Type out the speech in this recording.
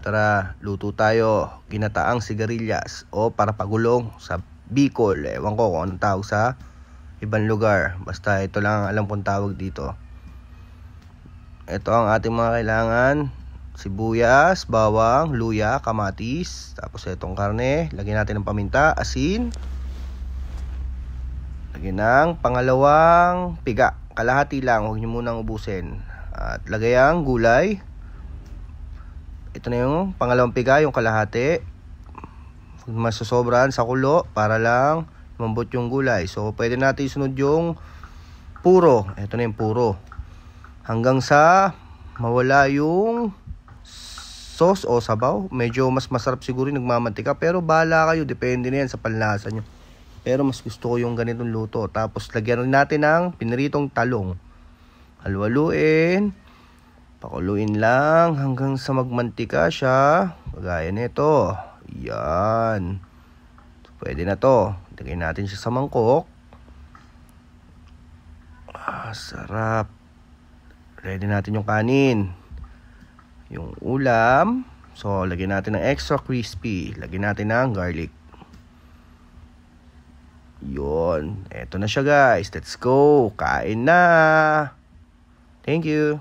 Tara, luto tayo. Ginataang sigarilyas o para pagulong sa Bicol. Ewan ko kung anong tawag sa ibang lugar. Basta ito lang ang alam kong tawag dito. Ito ang ating mga kailangan. Sibuyas, bawang, luya, kamatis. Tapos itong karne. Lagyan natin ng paminta, asin. Lagyan ng pangalawang piga. Kalahati lang, huwag nyo munang ubusin. At lagay ang gulay. Ito na yung pangalawang piga, yung kalahati. Masasobran sa kulo para lang lumambot yung gulay. So pwede natin isunod yung puro. Ito na yung puro. Hanggang sa mawala yung sauce o sabaw. Medyo mas masarap siguro yung nagmamantika. Pero bahala kayo, depende na yan sa panlasa nyo. Pero mas gusto ko yung ganitong luto. Tapos lagyan rin natin ng piniritong talong. Halwaluin. Pakuluin lang hanggang sa magmantika siya. Kagaya nito. Yan. So, pwede na to. Lagay natin siya sa mangkok. Sarap. Ready natin yung kanin. Yung ulam. So, lagyan natin ng extra crispy. Lagyan natin ng garlic. Yun. Eto na siya guys. Let's go. Kain na. Thank you.